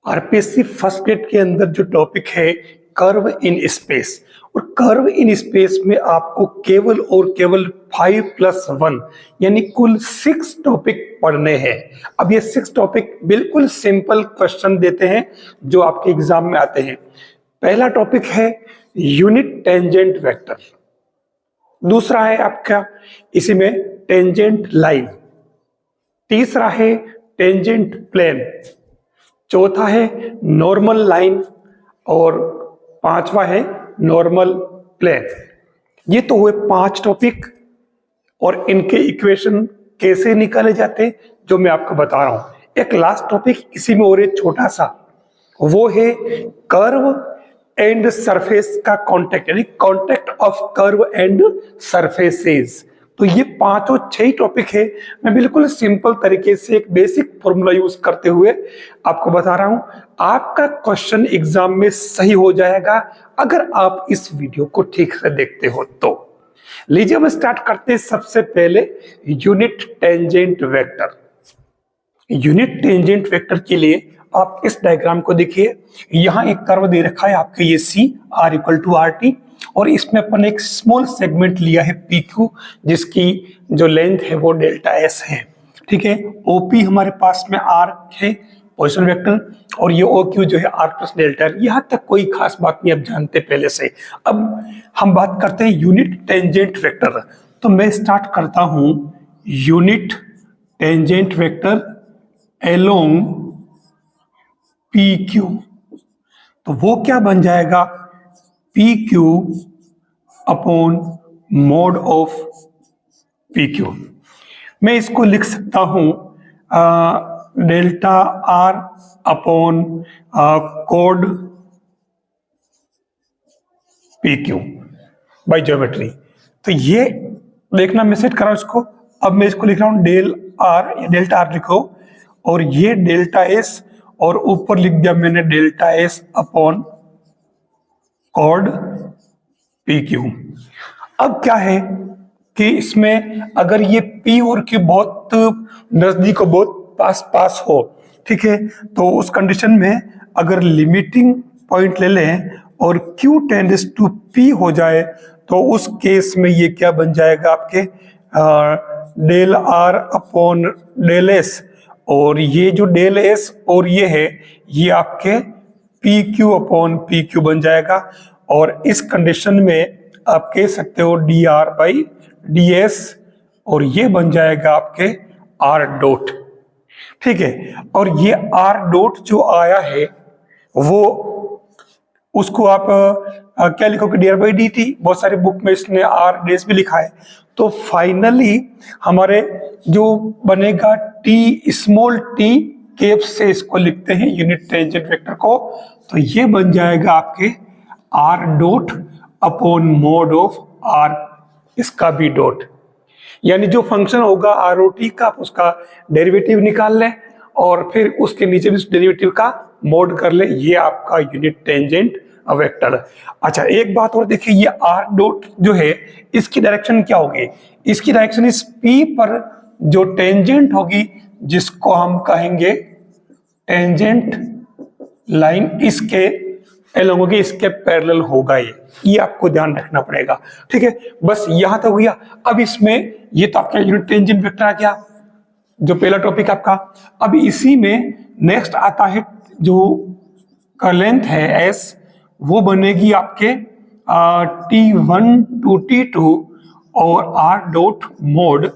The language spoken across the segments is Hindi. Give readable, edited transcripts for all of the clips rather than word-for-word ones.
आरपीएससी फर्स्ट ग्रेड के अंदर जो टॉपिक है कर्व इन स्पेस, और कर्व इन स्पेस में आपको केवल और केवल 5+1 यानी कुल 6 टॉपिक पढ़ने हैं। अब ये 6 टॉपिक बिल्कुल सिंपल क्वेश्चन देते हैं जो आपके एग्जाम में आते हैं। पहला टॉपिक है यूनिट टेंजेंट वेक्टर, दूसरा है आपका इसी में टेंजेंट लाइन, तीसरा है टेंजेंट प्लेन, चौथा है नॉर्मल लाइन और पांचवा है नॉर्मल प्लेन। ये तो हुए 5 टॉपिक और इनके इक्वेशन कैसे निकाले जाते हैं जो मैं आपको बता रहा हूं। एक लास्ट टॉपिक इसी में और एक छोटा सा, वो है कर्व एंड सरफेस का कॉन्टेक्ट, यानी contact of curve and surfaces. तो ये 5 और 6 टॉपिक है। मैं बिल्कुल सिंपल तरीके से एक बेसिक फॉर्मूला यूज करते हुए आपको बता रहा हूं। आपका क्वेश्चन एग्जाम में सही हो जाएगा अगर आप इस वीडियो को ठीक से देखते हो तो। लीजिए हम स्टार्ट करते हैं। सबसे पहले unit tangent vector. Unit tangent vector के लिए आप इस डायग्राम को देखिए। यहां एक कर्व दे रखा है आपके, ये सी r = RT, और इसमें अपन एक स्मॉल सेगमेंट लिया है PQ, जिसकी जो लेंथ है वो डेल्टा S है। ठीक है, OP हमारे पास में R है पोजीशन वेक्टर, और ये OQ जो है R+डेल्टा। यहां तक कोई खास बात नहीं, आप जानते पहले से। अब हम बात करते हैं यूनिट टेंजेंट वेक्टर। तो मैं स्टार्ट करता हूं unit tangent vector along PQ। तो वो क्या बन जाएगा, PQ upon mode of PQ। मैं इसको लिख सकता हूं delta R upon code PQ by geometry. तो ये देखना, मैं सेट करा इसको। अब मैं इसको लिख रहा हूं डेल R, या डेल्टा R लिखो, और ये डेल्टा S, और ऊपर लिख दिया मैंने डेल्टा S अपॉन कॉड PQ। अब क्या है कि इसमें अगर ये P और Q बहुत नजदीक हो, बहुत पास पास हो, ठीक है, तो उस कंडीशन में अगर लिमिटिंग पॉइंट ले लें और Q टेंड्स टू P हो जाए, तो उस केस में ये क्या बन जाएगा आपके del R upon del S, और ये जो डेल S और ये है ये आपके PQ अपॉन PQ बन जाएगा। और इस कंडीशन में आप कह सकते हो dr/ds, और ये बन जाएगा आपके r डॉट। ठीक है, और ये r डॉट जो आया है वो उसको आप क्या लिखोगे, dr/dt। बहुत सारे बुक में इसने r डेस भी लिखा है। तो फाइनली हमारे जो बनेगा t स्मॉल t कैप से इसको लिखते हैं यूनिट टेंजेंट वेक्टर को। तो ये बन जाएगा आपके r dot upon mode of r, इसका भी डॉट, यानी जो फंक्शन होगा ROT का आप उसका डेरिवेटिव निकाल लें और फिर उसके नीचे भी उस डेरिवेटिव का मोड कर ले। ये आपका यूनिट टेंजेंट वेक्टर। अच्छा, एक बात और देखिए, ये r डॉट जो है इसकी डायरेक्शन क्या होगी, इसकी डायरेक्शन इस P पर जो टेंजेंट होगी, जिसको हम कहेंगे टेंजेंट लाइन, इसके एलोंग होगी, इसके पैरेलल होगा। ये आपको ध्यान रखना पड़ेगा। ठीक है, बस यहां तक हुआ। अब इसमें ये तो आपका यूनिट टेंजेंट वेक्टर आ गया, जो पहला टॉपिक आपका। अब इसी में नेक्स्ट आता है जो का लेंथ है S, वो बनेगी आपके T1 to T2 और R डॉट मोड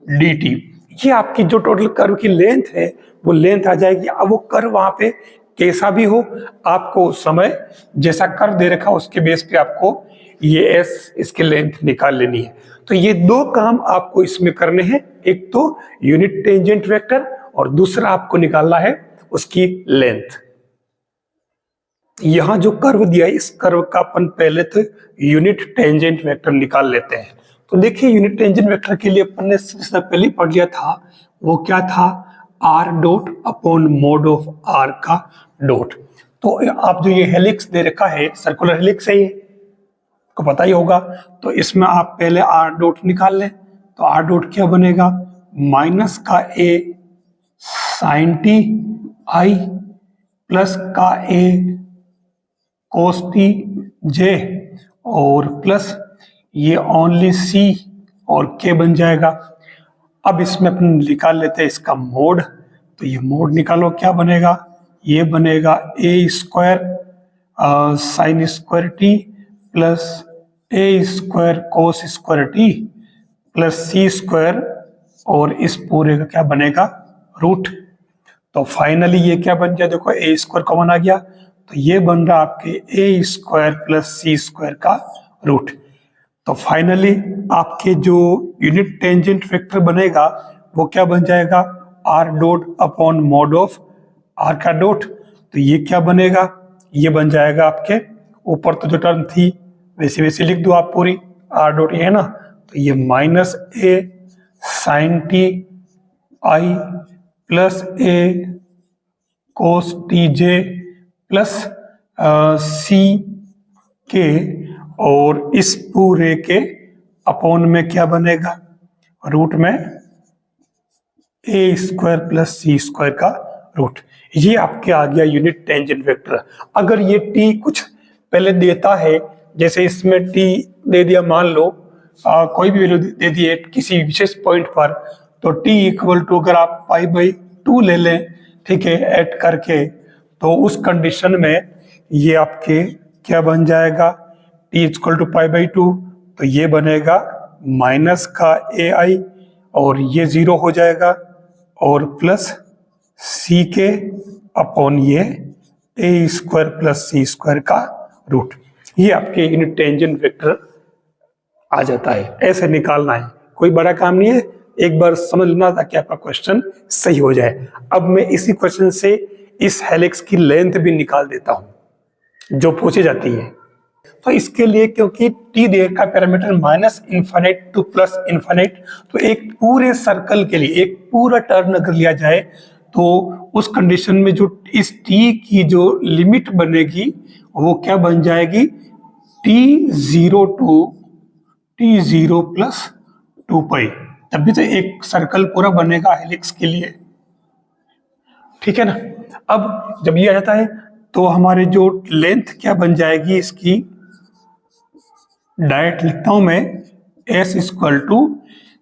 DT। ये आपकी जो टोटल कर्व की लेंथ है वो लेंथ आ जाएगी। अब वो कर्व वहां पे कैसा भी हो, आपको समय जैसा कर्व दे रखा उसके बेस पे आपको ये S इसकी लेंथ निकाल लेनी है। तो ये 2 काम आपको इसमें करने हैं, एक तो यूनिट टेंजेंट वेक्टर और दूसरा आपको निकालना है उसकी लेंथ। यहां जो कर्व दिया है, इस कर्व का अपन पहले तो यूनिट टेंजेंट वेक्टर निकाल लेते हैं। तो देखिए, यूनिट टेंजेंट वेक्टर के लिए अपन ने सबसे पहले पढ़ लिया था, वो क्या था, r dot upon mode of r का डॉट। तो आप जो ये हेलिक्स दे रखा है, सर्कुलर हेलिक्स है, ये को पता ही होगा। तो इसमें आप पहले r डॉट निकाल लें। तो r डॉट क्या बनेगा, माइनस का a sin t i plus का ए cos t j और प्लस ये ओनली c और k बन जाएगा। अब इसमें अपन निकाल लेते हैं इसका मोड, तो ये मोड निकालो क्या बनेगा, ये बनेगा a square sine square T plus a square cos square T plus c square और इस पूरे का क्या बनेगा रूट। तो फाइनली ये क्या बन गया, देखो a स्क्वायर कॉमन आ गया, तो ये बन रहा आपके a square plus c square का रूट। तो फाइनली आपके जो यूनिट टेंजेंट वेक्टर बनेगा वो क्या बन जाएगा, r dot upon mod of r का डॉट। तो ये क्या बनेगा, ये बन जाएगा आपके ऊपर तो जो टर्म थी वैसे वैसे लिख दो आप पूरी, r डॉट ये है ना, तो ये minus a sine t i plus a cos t j plus c k और इस पूरे के अपॉन में क्या बनेगा, रूट में a square plus C square का रूट। ये आपके आ गया यूनिट टेंजेंट वेक्टर। अगर ये t कुछ पहले देता है, जैसे इसमें t दे दिया, मान लो कोई भी वैल्यू दे दिए किसी विशेष पॉइंट पर, तो t इक्वल टू अगर आप पाई बाई 2 ले लें, ठीक है, ऐड करके, तो उस कंडीशन में ये आपके क्या बन जाएगा, t equal to pi by 2, तो ये बनेगा माइनस का ए आई और ये 0 हो जाएगा और प्लस सी के अपॉन ये ए स्क्वायर प्लस सी स्क्वायर का रूट। ये आपके यूनिट टेंजेंट वेक्टर आ जाता है। ऐसे निकालना है, कोई बड़ा काम नहीं है, एक बार समझ लेना ताकि आपका क्वेश्चन सही हो जाए। अब मैं इसी क्वेश्चन से इस हेलिक्स की लेंथ भी निकाल देता हूं जो पूछी जाती है। तो इसके लिए क्योंकि टी दे का parameter minus infinite two plus infinite, तो एक पूरे सर्कल के लिए एक पूरा टर्न अगर लिया जाए तो उस कंडीशन में जो इस टी की जो लिमिट बनेगी वो क्या बन जाएगी, t0 टू t0 प्लस 2 पाई, तभी तो एक सर्कल पूरा बनेगा हेलिक्स के लिए, ठीक है ना। अब जब ये आ जाता है तो हमारे जो लेंथ क्या बन जाएगी इसकी, डायरेक्ट लिखता हूं मैं, s इक्वल टू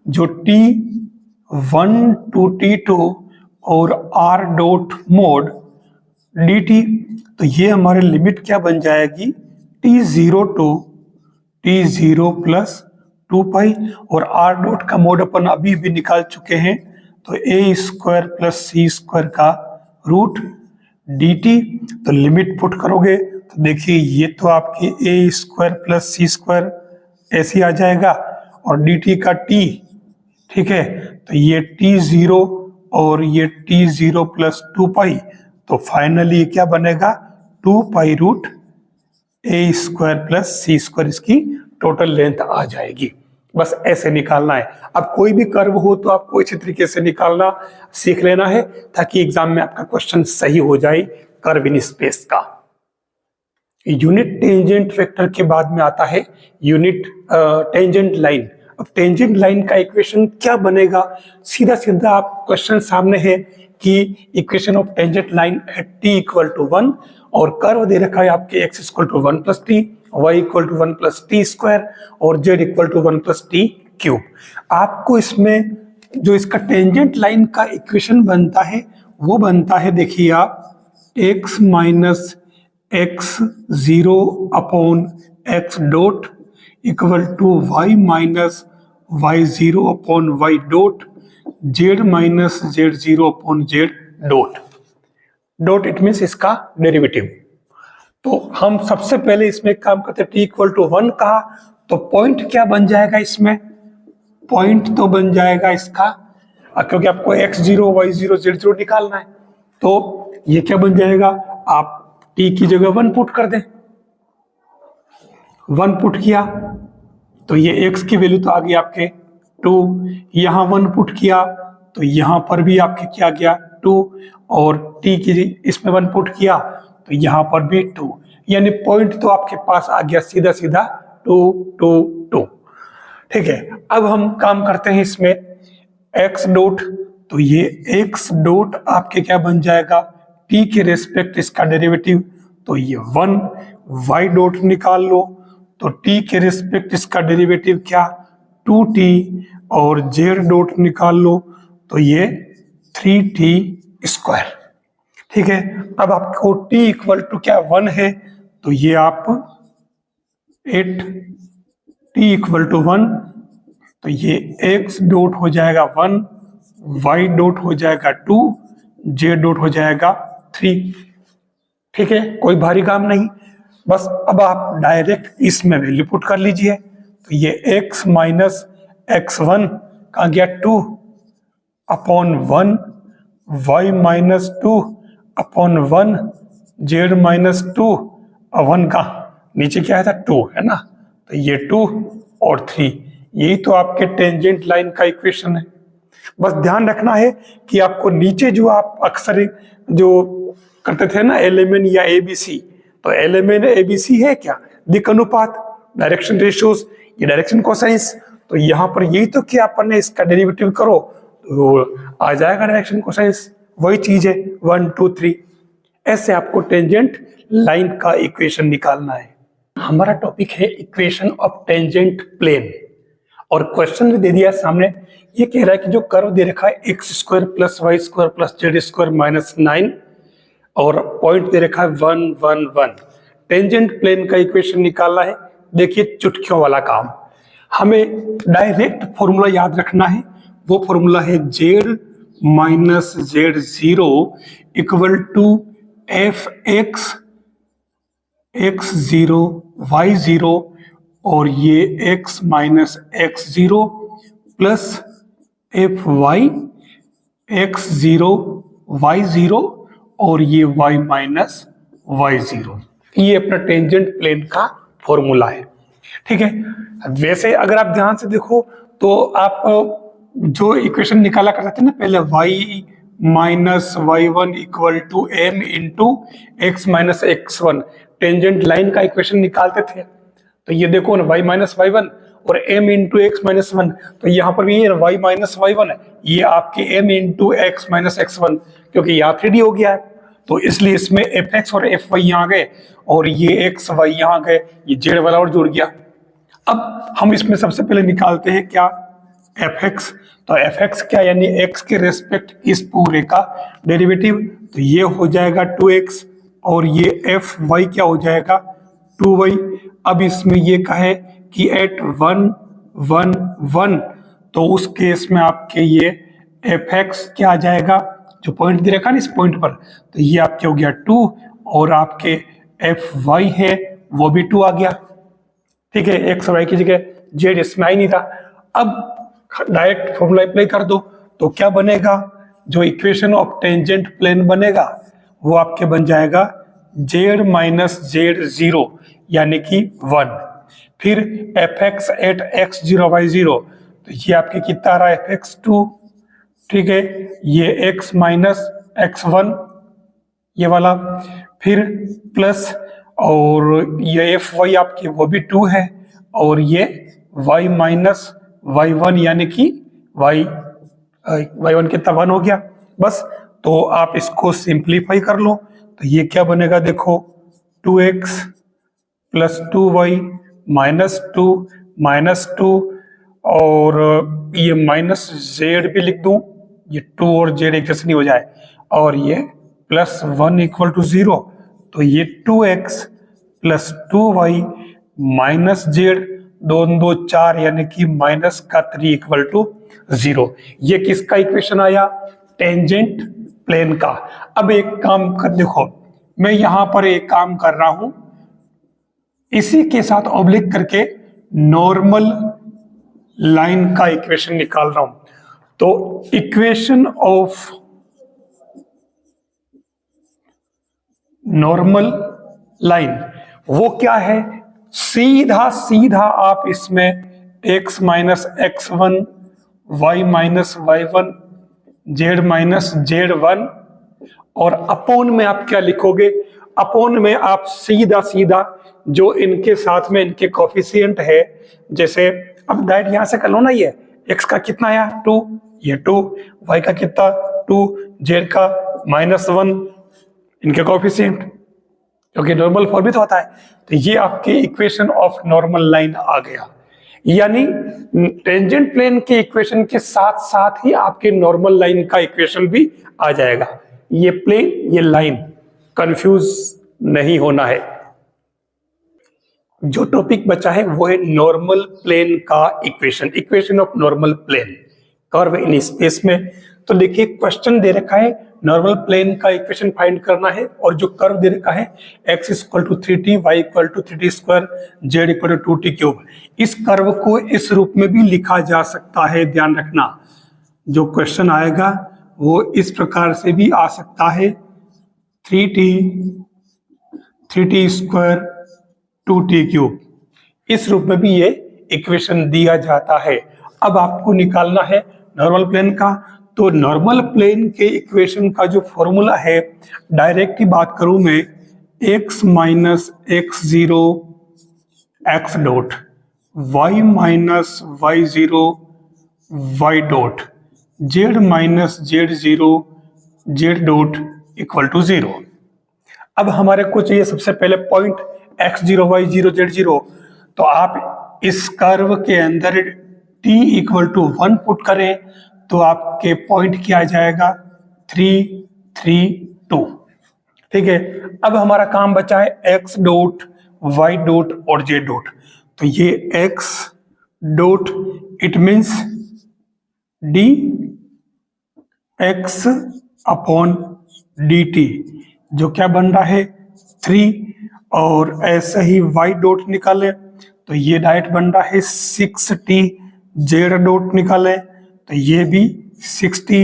जो t1 टू t2 और r डॉट मोड dt, तो ये हमारे लिमिट क्या बन जाएगी, t0 to t0 plus 2 pi और r डॉट का मोड अपन अभी भी निकाल चुके हैं, तो a square plus C square का रूट dt। तो लिमिट पुट करोगे तो देखिए ये तो आपकी a square plus C square ऐसे आ जाएगा और dt का t, ठीक है, तो ये t0 और ये t0 प्लस 2 पाई, तो फाइनली क्या बनेगा, 2 pi root a square plus C square, इसकी टोटल लेंथ आ जाएगी। बस ऐसे निकालना है। अब कोई भी कर्व हो तो आपको इसी तरीके से निकालना सीख लेना है ताकि एग्जाम में आपका क्वेश्चन सही हो जाए कर्व इन स्पेस का। यूनिट टेंजेंट वेक्टर के बाद में आता है यूनिट टेंजेंट लाइन। अब टेंजेंट लाइन का इक्वेशन क्या बनेगा, सीधा सीधा आप क्वेश्चन सामने है कि equation of tangent line at t equal to 1 और कर्व दे रखा है आपके x equal to 1 plus t, y equal to 1 plus t square और z equal to 1 plus t cube. आपको इसमें जो इसका टेंजेंट लाइन का इक्वेशन बनता है वो बनता है, देखिए आप, x minus x zero upon x dot equal to y minus y zero upon y dot z minus z zero upon z dot. Dot it means इसका डेरिवेटिव। तो हम सबसे पहले इसमें काम करते हैं, t इक्वल टू 1 कहा तो पॉइंट क्या बन जाएगा इसमें, पॉइंट तो बन जाएगा इसका, क्योंकि आपको x0 y0 z0 निकालना है, तो ये क्या बन जाएगा, आप t की जगह 1 पुट कर दें, 1 पुट किया तो ये x की वैल्यू तो आ गई आपके 2, यहां 1 पुट किया तो यहां पर भी आपके क्या गया 2 और t की इसमें 1 पुट किया तो यहां पर भी 2, यानी पॉइंट तो आपके पास आ गया सीधा सीधा 2 2 2। ठीक है, अब हम काम करते हैं इसमें x डॉट, तो ये x डॉट आपके क्या बन जाएगा, t के रेस्पेक्ट इसका डेरिवेटिव, तो ये 1, y डॉट निकाल लो, तो t के रेस्पेक्ट इसका डेरिवेटिव क्या 2t, और z डॉट निकाल लो तो ये 3t²। ठीक है, अब आपको t इक्वल टू क्या 1 है, तो ये आप 8t इक्वल टू 1, तो ये x डॉट हो जाएगा 1, y डॉट हो जाएगा 2, z डॉट हो जाएगा 3। ठीक है, कोई भारी काम नहीं, बस अब आप डायरेक्ट इसमें वैल्यू पुट कर लीजिए, तो ये x माइनस x1 का गया 2 upon 1, y minus 2 upon 1, z minus 2, 1 का नीचे क्या है था 2 है ना, तो ये 2 और 3, यही तो आपके टेंजेंट लाइन का इक्वेशन है। बस ध्यान रखना है कि आपको नीचे जो आप अक्सर जो करते थे ना LMN या ABC, तो LMN ABC है क्या, दिक् अनुपात, डायरेक्शन रेशियोज, ये डायरेक्शन कोसाइंस, तो यहाँ पर यही तो कि अपन ने इसका डेरिवेटिव करो तो आ जाएगा डायरेक्शन कोसाइंस, वही चीज है 1 2 3। ऐसे आपको टेंजेंट लाइन का इक्वेशन निकालना है। हमारा टॉपिक है इक्वेशन ऑफ टेंजेंट प्लेन, और क्वेश्चन भी दे दिया सामने, ये कह रहा है कि जो कर्व दे रखा है x² + y² + z² - 9 और पॉइंट दे रखा है 1 1 1, टेंजेंट प्लेन का इक्वेशन निकालना है। देखिए चुटकियों वाला काम, हमें डायरेक्ट फॉर्मूला याद रखना है, वो फॉर्मूला है z minus z0 equal to fx x0 y0, और ये x minus x0 plus fy x0 y0, और ये y माइनस y0, ये अपना टेंजेंट प्लेन का फॉर्मूला है। ठीक है, वैसे अगर आप ध्यान से देखो तो आप जो इक्वेशन निकाला करते थे ना पहले, y minus y1 equal to m into x minus x1, tangent line का इक्वेशन निकालते थे, तो ये देखो ना y माइनस y1 और m इंटू x माइनस 1, तो यहाँ पर भी ये y माइनस y1 है, ये आपके m into x minus x1, क्योंकि यहाँ 3D हो गया है, तो इसलिए इसमें fx और fy यहाँ गए, और ये x y यहाँ गए, ये z वाला और जुड़ गया। अब हम इसमें सबसे पहले निकालते हैं क्या fx, तो fx क्या, यानी x के रेस्पेक्ट इस पूरे का डेरिवेटिव, तो ये हो जाएगा 2x, और ये fy क्या हो जाएगा 2y। अब इसमें ये कहे कि एट 1 1 1, तो उस केस में आपके ये fx क्या आ जाएगा, जो पॉइंट दे रखा ना इस पॉइंट पर, तो ये आपके हो गया 2, और आपके fy है वो भी 2 आ गया। ठीक है, एक्स वाई की जगह जेड इसमें आई नहीं था। अब डायरेक्ट फॉर्मूला अप्लाई कर दो, तो क्या बनेगा, जो इक्वेशन ऑफ टेंजेंट प्लेन बनेगा वो आपके बन जाएगा z माइनस z0 यानी कि 1, फिर fx एट x0 y0, तो ये आपके कितना आ रहा है fx2। ठीक है, ये x माइनस x1 ये वाला, फिर प्लस, और ये fy आपकी वो भी 2 है, और ये y माइनस y1 यानी कि y1 कितना 1 हो गया। बस, तो आप इसको सिंप्लीफाई कर लो, तो ये क्या बनेगा देखो 2x plus 2y minus 2 minus 2, और ये माइनस z भी लिख दूं, ये 2 और z एक जैसे नहीं हो जाए, और ये प्लस 1 इक्वल टू 0, तो ये 2x plus 2y minus z, 2 2 4 यानी कि माइनस का 3 इक्वल टू 0। ये किसका इक्वेशन आया, टेंजेंट प्लेन का। अब एक काम कर देखो, मैं यहां पर एक काम कर रहा हूं, इसी के साथ ऑब्लिक करके नॉर्मल लाइन का इक्वेशन निकाल रहा हूं। तो इक्वेशन ऑफ नॉर्मल लाइन वो क्या है, सीधा सीधा आप इसमें x minus x1 y minus y1 z minus z1, और अपोन में आप क्या लिखोगे, अपोन में आप सीधा सीधा जो इनके साथ में इनके कोफिशिएंट है, जैसे अब डायरेक्ट यहां से कर लो ना, ये x का कितना आया 2, ये 2, y का कितना 2, z का -1, इनके कोएफिशिएंट, क्योंकि नॉर्मल फॉर्म भी तो होता है। तो ये आपके इक्वेशन ऑफ नॉर्मल लाइन आ गया, यानी टेंजेंट प्लेन के इक्वेशन के साथ साथ ही आपके नॉर्मल लाइन का इक्वेशन भी आ जाएगा। ये प्लेन, ये लाइन, कंफ्यूज नहीं होना है। जो टॉपिक बचा है वो है नॉर्मल प्लेन का equation, equation of normal plane curve in space में। तो देखिए क्वेश्चन दे रखा है नॉर्मल प्लेन का इक्वेशन फाइंड करना है, और जो कर्व दे रखा है x equal to 3t, y equal to 3t square, z equal to 2t cube. इस कर्व को इस रूप में भी लिखा जा सकता है, ध्यान रखना। जो क्वेश्चन आएगा वो इस प्रकार से भी आ सकता है, 3t स्क्वायर 2t क्यूब। इस रूप में भी ये इक्वेशन दिया जाता है। अब आपको निकालना है नॉर्मल प्लेन का। तो नॉर्मल प्लेन के इक्वेशन का जो फॉर्मूला है, डायरेक्ट की बात करूं मैं, x minus x zero x dot, y minus y zero y dot, z minus z zero z dot equal to 0। अब हमारे को चाहिए सबसे पहले पॉइंट x0 y0 z0। तो आप इस कर्व के अंदर t इक्वल टू 1 पुट करें तो आपके पॉइंट क्या आ जाएगा, 3 3 2। ठीक है, अब हमारा काम बचा है x डॉट y डॉट और z डॉट। तो ये x dot it means d x upon dt, जो क्या बन रहा है 3, और ऐसे ही y डॉट निकाले तो ये डायरेक्ट बन रहा है 6t, z डॉट निकाले तो ये भी 60,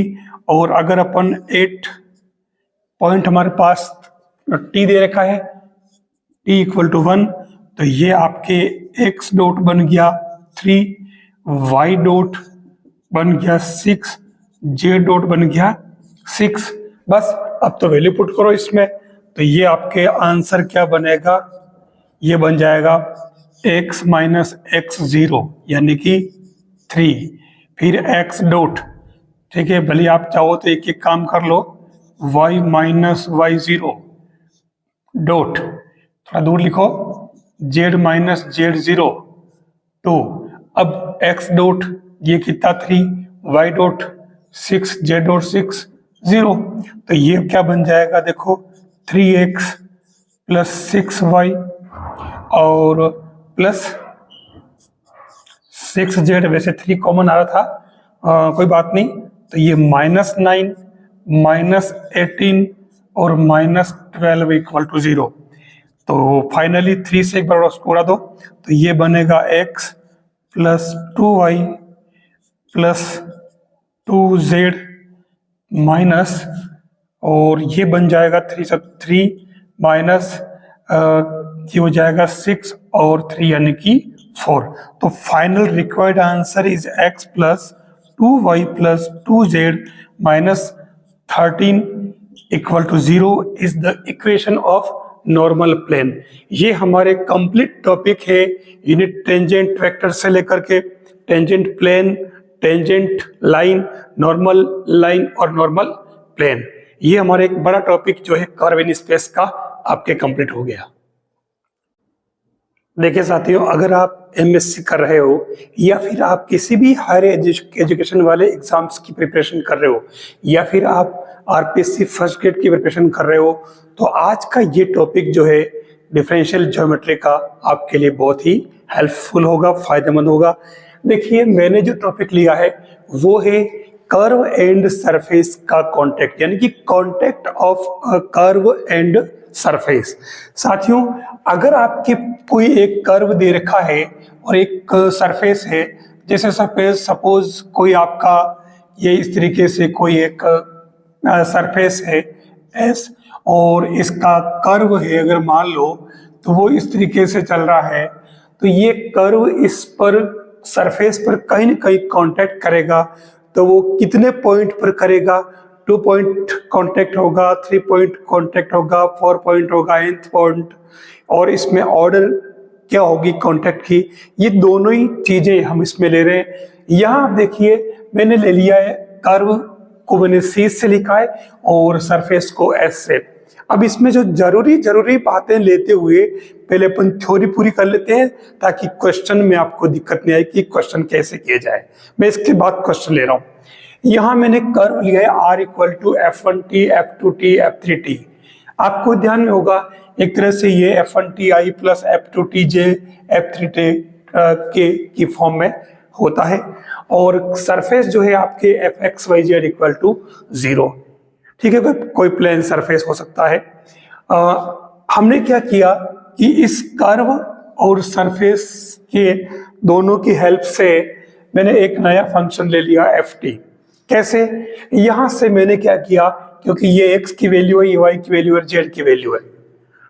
और अगर अपन 8 पॉइंट हमारे पास t दे रखा है, t इक्वल टू 1, तो ये आपके x डॉट बन गया 3, y डॉट बन गया 6, z डॉट बन गया 6। बस अब तो वैल्यू पुट करो इसमें, तो ये आपके आंसर क्या बनेगा, ये बन जाएगा x माइनस एक्स जीरो यानी कि 3, फिर x डॉट, ठीक है, भले आप चाहो तो एक एक काम कर लो, y minus y zero dot, थोड़ा दूर लिखो, z माइनस जेड जीरो 2, अब x डॉट ये कितना 3, y डॉट 6, z डॉट 6 0। तो ये क्या बन जाएगा, देखो 3x प्लस 6y और प्लस 6z, वैसे 3 कॉमन आ रहा था, कोई बात नहीं। तो ये -9 -18 और -12 इक्वल टू 0। तो फाइनली 3 से एक बार उसको उड़ा दो तो ये बनेगा x plus 2y plus 2z minus, और ये बन जाएगा 3 माइनस ये हो जाएगा 6 और 3 यानी कि 4। तो final required answer is x plus 2y plus 2z minus 13 equal to 0 is the equation of normal plane. ये हमारे कंप्लीट टॉपिक है यूनिट टेंजेंट वेक्टर से लेकर के tangent plane, tangent line, normal line और नॉर्मल प्लेन। ये हमारे एक बड़ा टॉपिक जो है कर्व इन स्पेस का आपके कंप्लीट हो गया। देखिए साथियों, अगर आप एमएससी कर रहे हो या फिर आप किसी भी हायर एजुकेशन वाले एग्जाम्स की प्रिपरेशन कर रहे हो या फिर आप आरपीएससी फर्स्ट ग्रेड की प्रिपरेशन कर रहे हो, तो आज का ये टॉपिक जो है डिफरेंशियल ज्योमेट्री का आपके लिए बहुत ही हेल्पफुल होगा, फायदेमंद होगा। देखिए मैंने जो टॉपिक लिया है वो है कर्व एंड सरफेस का कॉन्टेक्ट, यानी कि contact of curve and surface. साथियों, अगर आपके कोई एक कर्व दे रखा है और एक सरफेस है, जैसे सपोज कोई आपका ये इस तरीके से कोई एक सरफेस है एस और इसका कर्व है, अगर मान लो तो वो इस तरीके से चल रहा है, तो ये कर्व इस पर सरफेस पर कहीं ना कहीं कांटेक्ट करेगा। तो वो कितने पॉइंट पर करेगा, 2 पॉइंट कांटेक्ट होगा, 3 पॉइंट कांटेक्ट होगा, 4 पॉइंट होगा, nth पॉइंट, और इसमें ऑर्डर क्या होगी कांटेक्ट की, ये दोनों ही चीजें हम इसमें ले रहे हैं। यहाँ आप देखिए मैंने ले लिया है कर्व को मैंने C से लिखा है और सरफेस को S से। अब इसमें जो जरूरी बातें लेते हुए पहले अपन थ्योरी पूरी कर लेते हैं, ताकि क्वेश्चन में आपको दिक्कत नहीं आए कि क्वेश्चन कैसे किए जाए। मैं इसके बाद क्वेश्चन ले रहा हूं। यहां मैंने कर्व लिया है R equal to F1t, F2t, F3t। आपको ध्यान में होगा एक तरह से ये F1ti प्लस F2tj F3t की फॉर्म में होता है, और सरफेस जो है आपके fxyz इक्वल टू 0। ठीक है, कोई प्लेन सरफेस हो सकता है। हमने क्या किया कि इस कर्व और सरफेस के दोनों की हेल्प से मैंने एक नया फंक्शन ले लिया ft। कैसे? यहां से मैंने क्या किया, क्योंकि ये x की वैल्यू है, ये y की वैल्यू है, z की वैल्यू है।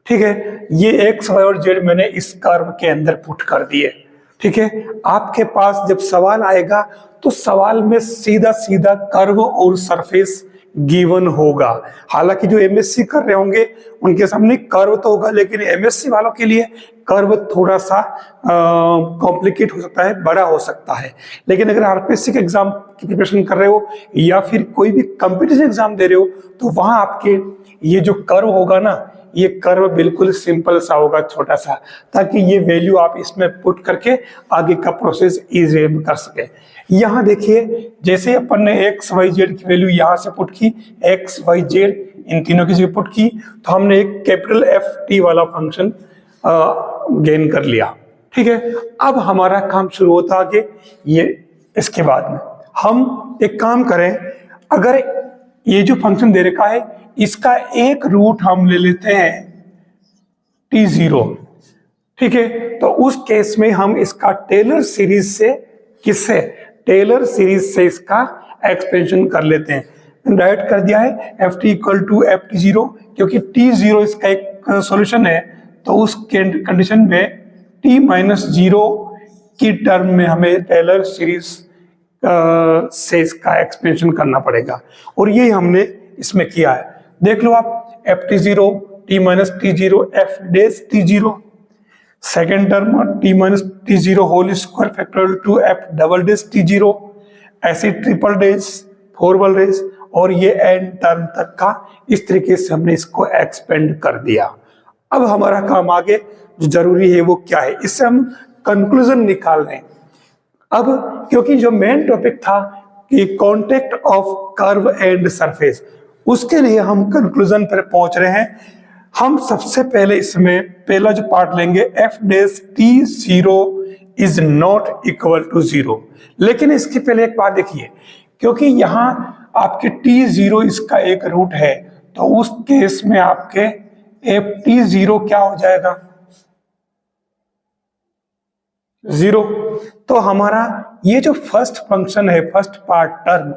ठीक है, ये x, y और z मैंने इस कर्व के अंदर पुट कर दिए। ठीक है, आपके पास जब सवाल आएगा तो सवाल में सीधा सीधा कर्व और सरफेस गिवन होगा। हालांकि जो एमएससी कर रहे होंगे उनके सामने कर्व तो होगा, लेकिन एमएससी वालों के लिए कर्व थोड़ा सा कॉम्प्लिकेट हो सकता है, बड़ा हो सकता है। लेकिन अगर आरपीएससी के एग्जाम की प्रिपरेशन कर रहे हो या फिर कोई भी कंपटीशन एग्जाम दे रहे हो, तो वहां आपके ये जो कर्व होगा ना, ये कर्व बिल्कुल सिंपल सा होगा, छोटा सा, ताकि ये वैल्यू आप इसमें पुट करके आगे का प्रोसेस इजी कर सके। यहाँ देखिए, जैसे अपन ने एक्स वाई जेड की वैल्यू यहाँ से पुट की, एक्स वाई जेड इन तीनों की जगह पुट की, तो हमने एक कैपिटल एफ टी वाला फंक्शन गेन कर लिया। ठीक है, अब हमारा काम शुरू होता आगे। ये इसके बाद में हम एक काम करें, अगर ये जो फंक्शन दे रखा है इसका एक रूट हम ले लेते हैं t0। ठीक है, तो उस केस में हम इसका टेलर सीरीज से, किससे? टेलर सीरीज से इसका एक्सपेंशन कर लेते हैं। डायरेक्ट कर दिया है ft इक्वल टू ft0, क्योंकि t0 इसका एक सॉल्यूशन है, तो उस कंडीशन में t माइनस 0 की टर्म में हमें टेलर सीरीज से इसका एक्सपेंशन करना पड़ेगा, और ये हमने इसमें किया है। देख लो आप, ft0 t minus t0 f dash t0, second term t minus t0 whole square factorial two f double dash t0, ऐसे ट्रिपल डेज, फोरबल डेज, और ये एन टर्म तक का इस तरीके से हमने इसको एक्सपेंड कर दिया। अब हमारा काम आगे जो जरूरी है वो क्या है, इससे हम कंक्लूजन निकाल रहे हैं। अब क्योंकि जो मेन टॉपिक था कि contact of curve and surface, उसके लिए हम कंक्लूजन पर पहुंच रहे हैं। हम सबसे पहले इसमें पहला जो पार्ट लेंगे, f dash t0 is not equal to 0। लेकिन इसके पहले एक बात देखिए, क्योंकि यहां आपके t0 इसका एक रूट है, तो उस केस में आपके एफ t0 क्या हो जाएगा? 0। तो हमारा ये जो फर्स्ट फंक्शन है, फर्स्ट पार्ट टर्म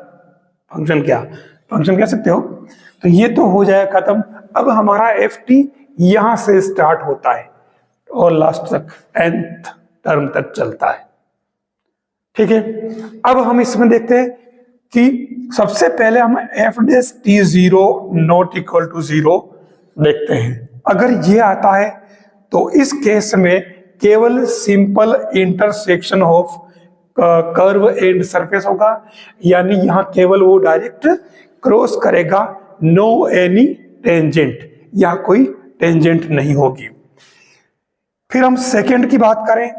फंक्शन कह सकते हो, तो ये तो हो जाएगा खत्म। अब हमारा एफ टी यहां से स्टार्ट होता है और लास्ट तक nth टर्म तक चलता है। ठीक है, अब हम इसमें देखते हैं कि सबसे पहले हम f dash t0 not equal to 0 देखते हैं। अगर ये आता है तो इस केस में केवल simple intersection of curve and surface होगा, यानी यहां केवल वो डायरेक्ट क्रॉस करेगा, नो एनी टेंजेंट, यहां कोई टेंजेंट नहीं होगी। फिर हम सेकंड की बात करें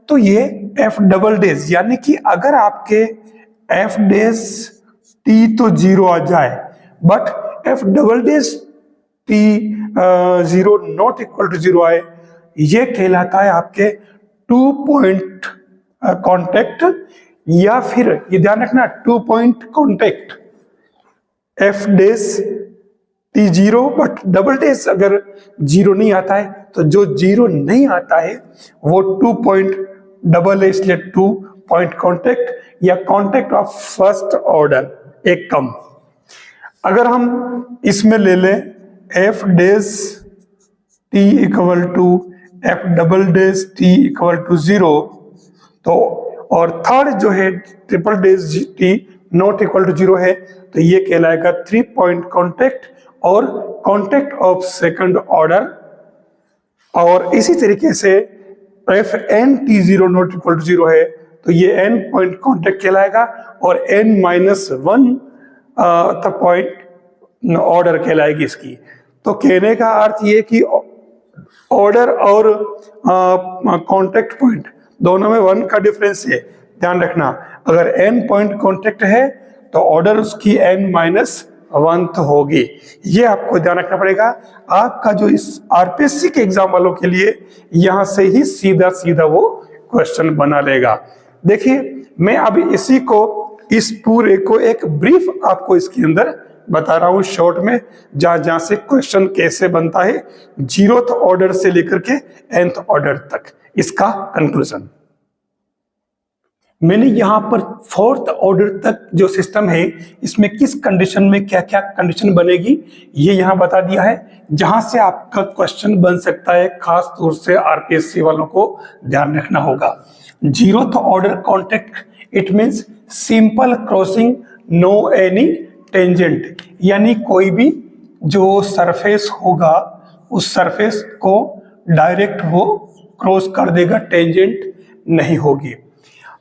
तो ये एफ डबल डेज, यानी कि अगर आपके एफ डेज टी तो 0 आ जाए, but f double dash t 0 not equal to 0 आए, ये कहलाता है आपके 2 पॉइंट कॉन्टेक्ट, या फिर ये ध्यान रखना 2 point contact, F dash t0 but double days अगर 0 नहीं आता है, तो जो 0 नहीं आता है वो 2 पॉइंट डबल है, इसलिए 2 पॉइंट कॉन्टेक्ट या कॉन्टेक्ट ऑफ फर्स्ट ऑर्डर एक कम। अगर हम इसमें ले लें f dash t equal to f double dash t equal to 0, तो और थर्ड जो है triple dash t not equal to 0 है, तो ये कहलाएगा 3 पॉइंट कॉन्टेक्ट और कॉन्टेक्ट ऑफ सेकंड ऑर्डर। और इसी तरीके से f n t0 not equal to 0 है, तो ये n पॉइंट कॉन्टेक्ट कहलाएगा, और n-1 पॉइंट ऑर्डर कहलाएगी इसकी। तो कहने का अर्थ ये कि ऑर्डर और कांटेक्ट पॉइंट दोनों में 1 का डिफरेंस है, ध्यान रखना। अगर n पॉइंट कांटेक्ट है तो ऑर्डर उसकी n-1 होगी, ये आपको ध्यान रखना पड़ेगा। आपका जो इस आरपीएससी के एग्जाम वालों के लिए यहां से ही सीधा सीधा वो क्वेश्चन बना लेगा। देखिए मैं अभी इसी को, इस पूरे को एक ब्रीफ आपको इसके अंदर बता रहा हूं शॉर्ट में, जहां से क्वेश्चन कैसे बनता है 0th ऑर्डर से लेकर के nth ऑर्डर तक, इसका कंक्लूजन। मैंने यहां पर 4th ऑर्डर तक जो सिस्टम है इसमें किस कंडीशन में क्या क्या कंडीशन बनेगी ये यहां बता दिया है, जहां से आपका क्वेश्चन बन सकता है। खास तौर से आरपीएससी वालों को ध्यान रखना होगा। 0th order contact it means simple crossing, no any tangent, यानी कोई भी जो सरफेस होगा उस सरफेस को डायरेक्ट वो क्रॉस कर देगा, टेंजेंट नहीं होगी।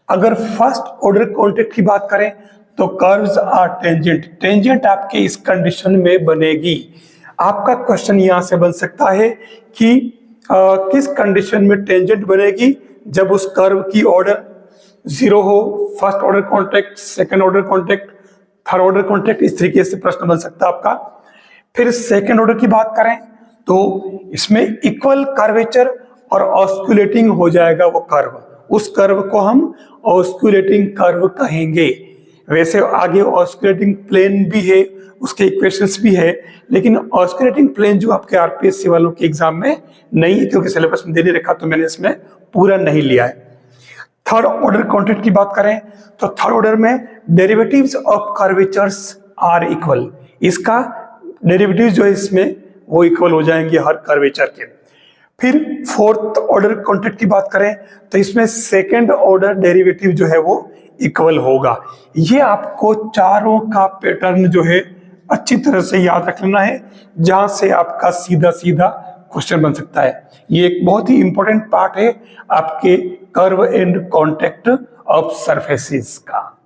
अगर फर्स्ट ऑर्डर कॉन्टेक्ट की बात करें तो कर्व्स आर टेंजेंट, टेंजेंट आपके इस कंडीशन में बनेगी। आपका क्वेश्चन यहां से बन सकता है कि किस कंडीशन में टेंजेंट बनेगी, जब उस कर्व की ऑर्डर 0 हो, first order contact, second order contact, third order contact, इस तरीके से प्रश्न बन सकता है आपका। फिर सेकंड ऑर्डर की बात करें तो इसमें इक्वल कर्वेचर और ऑस्कुलेटिंग हो जाएगा वो कर्व, उस कर्व को हम ऑस्कुलेटिंग कर्व कहेंगे। वैसे आगे ऑस्कुलेटिंग प्लेन भी है, उसके इक्वेशंस भी है, लेकिन ऑस्कुलेटिंग प्लेन जो आपके आरपीएससी वालों के एग्जाम में नहीं है, क्योंकि सिलेबस में दे नहीं रखा तो मैंने इसमें पूरा नहीं लिया है। थर्ड ऑर्डर कॉन्टेक्ट की बात करें तो थर्ड ऑर्डर में derivatives of curvatures are equal, इसका डेरिवेटिव जो है इसमें वो इक्वल हो जाएंगे हर कर्वेचर के। फिर फोर्थ ऑर्डर कॉन्टेक्ट की बात करें तो इसमें सेकेंड ऑर्डर डेरिवेटिव जो है वो इक्वल होगा। ये आपको चारों का पैटर्न जो है अच्छी तरह से याद रख लेना है, जहां से आपका सीधा सीधा क्वेश्चन बन सकता है। ये एक बहुत ही इंपॉर्टेंट पार्ट है आपके curve and contact of surfaces का।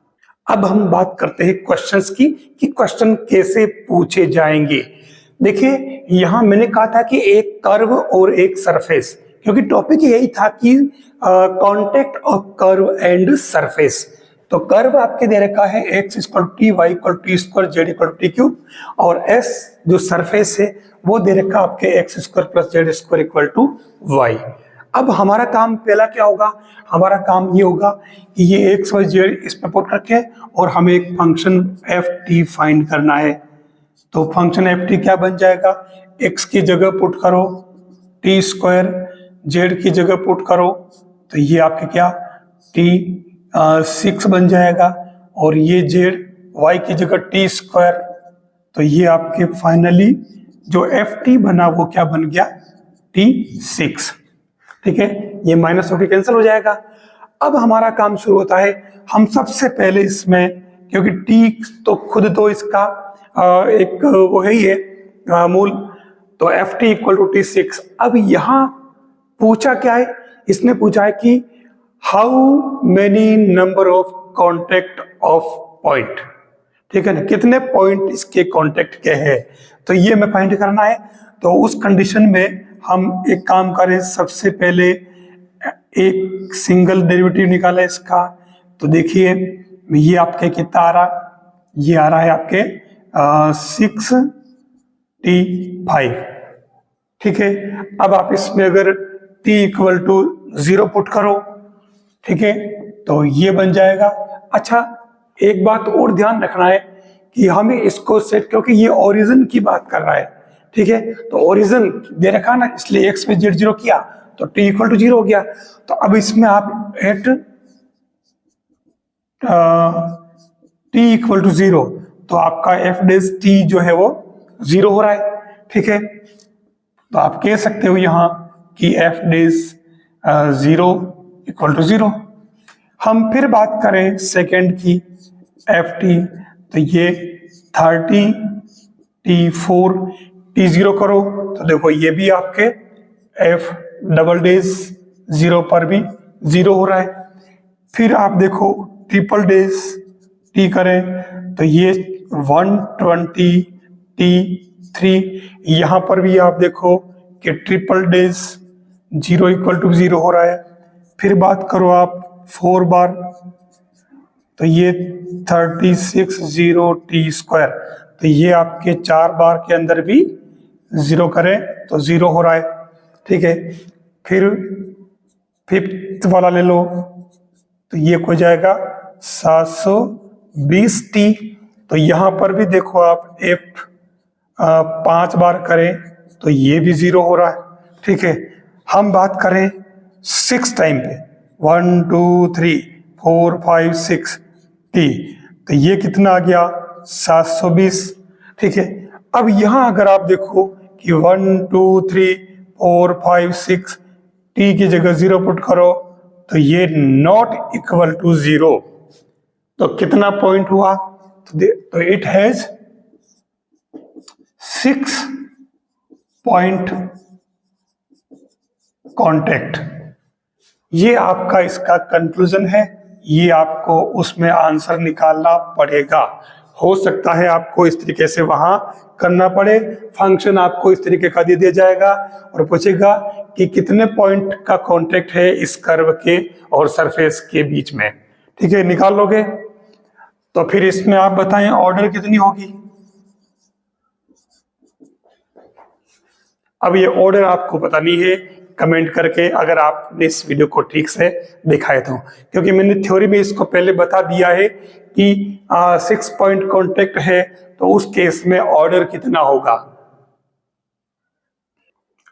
अब हम बात करते हैं क्वेश्चंस की कि क्वेश्चन कैसे पूछे जाएंगे। देखिए यहां मैंने कहा था कि एक कर्व और एक सरफेस, क्योंकि टॉपिक यही था कि contact of curve and surface. तो कर्व आपके दे रखा है x = t, y = t², z = t³, और s जो सरफेस है वो दे रखा आपके x² + z² = y। अब हमारा काम पहला क्या होगा, हमारा काम ये होगा कि ये x y z इसमें पुट करके और हमें एक फंक्शन ft फाइंड करना है। तो फंक्शन ft क्या बन जाएगा, x की जगह पुट करो t², z की जगह पुट करो तो ये आपके क्या t6 बन जाएगा, और ये z y की जगह t² तो ये आपके फाइनली जो ft बना वो क्या बन गया t6। ठीक है, ये माइनस होकर कैंसिल हो जाएगा। अब हमारा काम शुरू होता है। हम सबसे पहले इसमें, क्योंकि t तो खुद तो इसका एक वो है ही है मूल, तो ft = t6। अब यहां पूछा क्या है, इसने पूछा है कि how many number of contact of point, ठीक है ना, कितने पॉइंट इसके कॉन्टेक्ट के हैं, तो ये हमें फाइंड करना है। तो उस कंडीशन में हम एक काम करें, सबसे पहले एक सिंगल डेरिवेटिव निकाला इसका। तो देखिए ये आपके कितना आ रहा, ये आ रहा है आपके 6t5। ठीक है, अब आप इसमें अगर t = 0 पुट करो, ठीक है, तो ये बन जाएगा। अच्छा एक बात और ध्यान रखना है कि हमें इसको सेट, क्योंकि ये ओरिजिन की बात कर रहा है, ठीक है, तो ओरिजिन दे रखा ना, इसलिए x पे z0 किया तो t = 0 हो गया। तो अब इसमें आप एट t = 0 तो आपका f' जो है वो 0 हो रहा है। ठीक है, तो आप कह सकते हो यहां कि f' 0 = 0। हम फिर बात करें सेकेंड की ft, तो ये 30 t4 t0 करो तो देखो ये भी आपके f" 0 पर भी 0 हो रहा है। फिर आप देखो t" करें तो ये 120 t 3, यहां पर भी आप देखो कि ट्रिपल डेज 0 इक्वल टू 0 हो रहा है। फिर बात करो आप 4 बार, तो ये 36 0 टी स्क्वायर, तो ये आपके 4 बार के अंदर भी 0 करें तो 0 हो रहा है। ठीक है, फिर फिफ्थ वाला ले लो, तो ये हो जाएगा 720 टी। तो यहां पर भी देखो आप F 5 बार करें तो ये भी 0 हो रहा है। ठीक है, हम बात करें 6 टाइम पे, 1 2 3 4 5 6 टी, तो ये कितना आ गया 720। ठीक है, अब यहां अगर आप देखो कि 1 2 3 4 5 6 टी की जगह 0 पुट करो तो ये नॉट इक्वल टू 0, तो कितना पॉइंट हुआ, तो इट हैज 6 पॉइंट कॉन्टेक्ट। ये आपका इसका कंक्लूजन है, ये आपको उसमें आंसर निकालना पड़ेगा। हो सकता है आपको इस तरीके से वहां करना पड़े, फंक्शन आपको इस तरीके का दे दिया जाएगा और पूछेगा कि कितने पॉइंट का कांटेक्ट है इस कर्व के और सरफेस के बीच में। ठीक है, निकाल लोगे तो फिर इसमें आप बताएं ऑर्डर कितनी होगी। अब ये ऑर्डर आपको पता नहीं है, कमेंट करके अगर आपने इस वीडियो को ठीक से दिखाए तो, क्योंकि मैंने थ्योरी में इसको पहले बता दिया है कि 6 पॉइंट कॉन्टेक्ट है तो उस केस में ऑर्डर कितना होगा।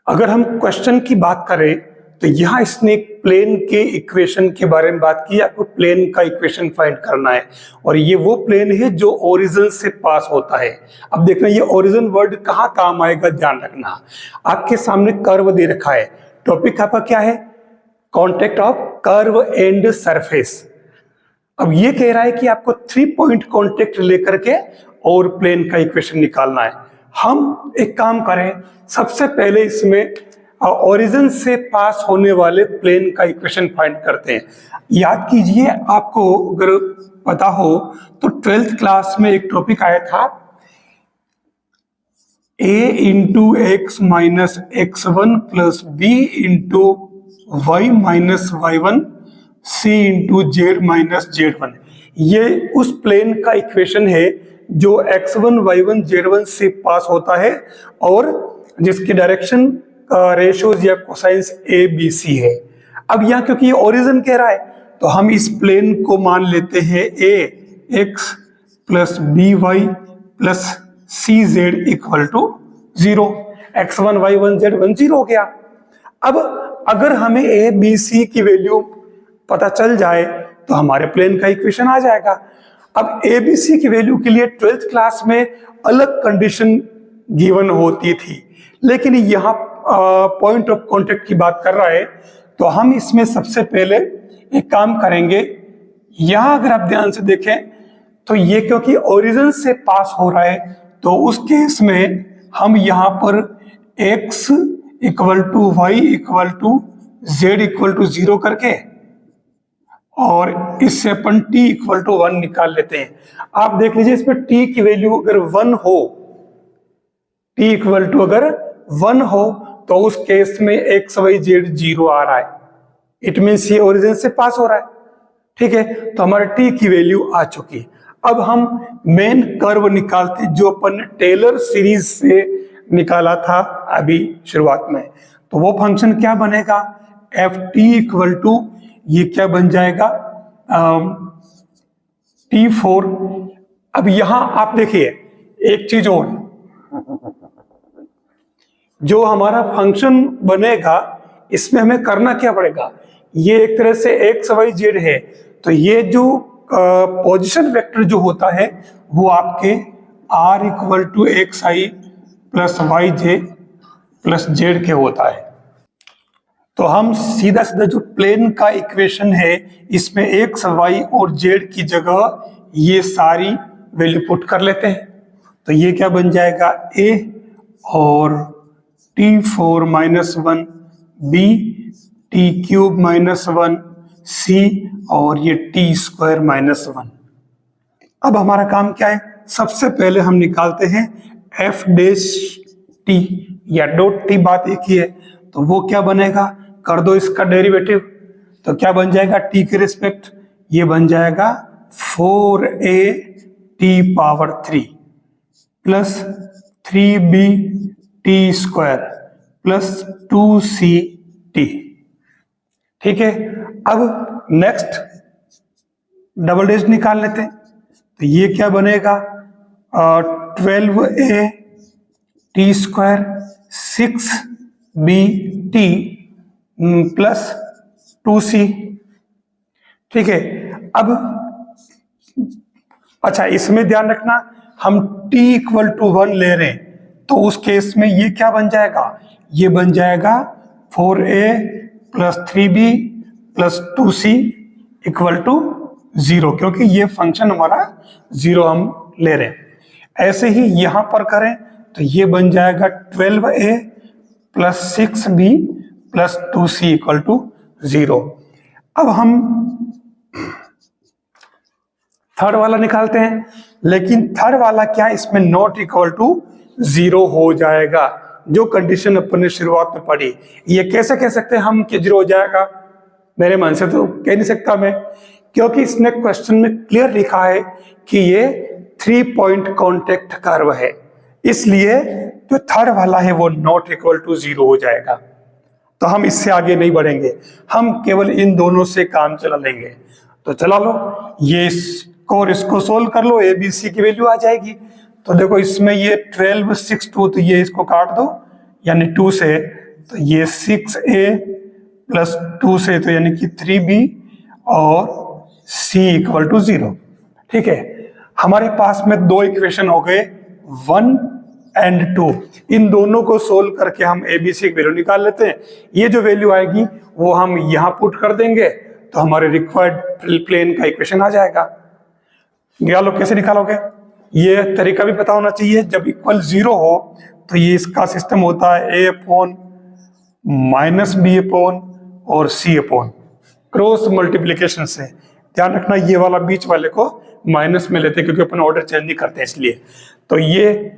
अगर हम क्वेश्चन की बात करें तो यहां इसने प्लेन के इक्वेशन के बारे में बात की, आपको प्लेन का इक्वेशन फाइंड करना है और ये वो प्लेन है जो ओरिजिन से पास होता है। अब देखना ये ओरिजिन वर्ड कहाँ काम आएगा, ध्यान रखना। आपके सामने कर्व दे रखा है, टॉपिक आपका क्या है, contact of curve and surface. अब ये कह रहा है कि आपको 3 पॉइंट कांटेक्ट लेकर के और प्लेन का इक्वेशन निकालना है। हम एक काम करें, सबसे पहले इसमें ओरिजिन से पास होने वाले प्लेन का इक्वेशन फाइंड करते हैं। याद कीजिए, आपको अगर पता हो तो 12th क्लास में एक टॉपिक आया था a into x minus x1 plus b into y minus y1 c into z minus z1। ये उस प्लेन का इक्वेशन है जो x1 y1 z1 से पास होता है और जिसकी डायरेक्शन रेशियोज या कोसाइंस ए बी सी है। अब यहाँ क्योंकि ये ओरिजिन कह रहा है तो हम इस प्लेन को मान लेते हैं a x plus b y plus c z equal to 0। x1 y1 z1 0 हो गया। अब अगर हमें ए बी सी की वैल्यू पता चल जाए तो हमारे प्लेन का इक्वेशन आ जाएगा। अब ए बी सी की वैल्यू के लिए 12th क्लास में अलग कंडीशन गिवन होती थी, लेकिन यहाँ पॉइंट ऑफ कांटेक्ट की बात कर रहा है तो हम इसमें सबसे पहले एक काम करेंगे। यहां अगर आप ध्यान से देखें तो ये क्योंकि ओरिजिन से पास हो रहा है तो उस केस में हम यहां पर x equal to y equal to z equal to 0 करके और इससे अपन t इक्वल टू 1 निकाल लेते हैं। आप देख लीजिए इसमें t की वैल्यू अगर 1 हो, t इक्वल टू अगर 1 हो तो उस केस में एक्स वाई जेड 0 आ रहा है, इट मीन्स ये ओरिजिन से पास हो रहा है। ठीक है, तो हमारे टी की वैल्यू आ चुकी। अब हम मेन कर्व निकालते जो अपन ने टेलर सीरीज से निकाला था अभी शुरुआत में, तो वो फंक्शन क्या बनेगा, एफ टी इक्वल टू ये क्या बन जाएगा T4। अब यहां आप देखिए एक चीज और, जो हमारा फंक्शन बनेगा इसमें हमें करना क्या पड़ेगा, ये एक तरह से एक्स वाई जेड है तो ये जो पोजीशन वेक्टर जो होता है वो आपके r equal to x i plus y j plus z के होता है। तो हम सीधा सीधा जो प्लेन का इक्वेशन है इसमें एक्स वाई और जेड की जगह ये सारी वैल्यू पुट कर लेते हैं। तो ये क्या बन जाएगा a और T4 minus 1 b T cube minus 1 c और ये टी स्क्वायर माइनस 1। अब हमारा काम क्या है, सबसे पहले हम निकालते हैं एफ डैश टी या डॉट टी, बात एक ही है, तो वो क्या बनेगा, कर दो इसका डेरिवेटिव, तो क्या बन जाएगा टी के रिस्पेक्ट, ये बन जाएगा 4a T power 3 plus 3b T square plus 2c T. ठीक है, अब नेक्स्ट डबल डेज निकाल लेते हैं, तो ये क्या बनेगा 12a T square 6b T plus 2c। ठीक है, अब अच्छा इसमें ध्यान रखना हम t इक्वल टू 1 ले रहे हैं, तो उस केस में ये क्या बन जाएगा, ये बन जाएगा 4a plus 3b plus 2c equal to 0, क्योंकि ये फंक्शन हमारा 0 हम ले रहे हैं। ऐसे ही यहां पर करें तो ये बन जाएगा 12a plus 6b plus 2c equal to 0। अब हम थर्ड वाला निकालते हैं, लेकिन थर्ड वाला क्या, इसमें नॉट इक्वल टू 0 हो जाएगा, जो कंडीशन अपन ने शुरुआत में पढ़ी। ये कैसे कह सकते हैं हम कि 0 हो जाएगा, मेरे मन से तो कह नहीं सकता मैं, क्योंकि इसने क्वेश्चन में क्लियर लिखा है कि ये 3 पॉइंट कॉन्टेक्ट कर्व है, इसलिए जो थर्ड वाला है वो नॉट इक्वल टू 0 हो जाएगा। तो हम इससे आगे नहीं बढ़ेंगे, हम केवल इन दोनों से काम चला लेंगे। तो चला लो, ये इसको सोल्व कर लो, ए बी सी की वैल्यू आ जाएगी। तो देखो इसमें ये 12 6 2, तो ये इसको काट दो यानी 2 से, तो ये 6a प्लस 2 से, तो यानी कि 3b और c इक्वल टू 0। ठीक है, हमारे पास में दो इक्वेशन हो गए 1 एंड 2, इन दोनों को सोल्व करके हम एबीसी की वैल्यू निकाल लेते हैं। ये जो वैल्यू आएगी वो हम यहां पुट कर देंगे, तो हमारे रिक्वायर्ड प्लेन का इक्वेशन आ जाएगा। निकालो, कैसे निकालोगे, ये तरीका भी पता होना चाहिए। जब इक्वल 0 हो तो ये इसका सिस्टम होता है a upon minus b upon और c अपॉन क्रॉस मल्टीप्लीकेशन से। ध्यान रखना ये वाला बीच वाले को माइनस में लेते हैं, क्योंकि अपन ऑर्डर चेंज नहीं करते इसलिए। तो ये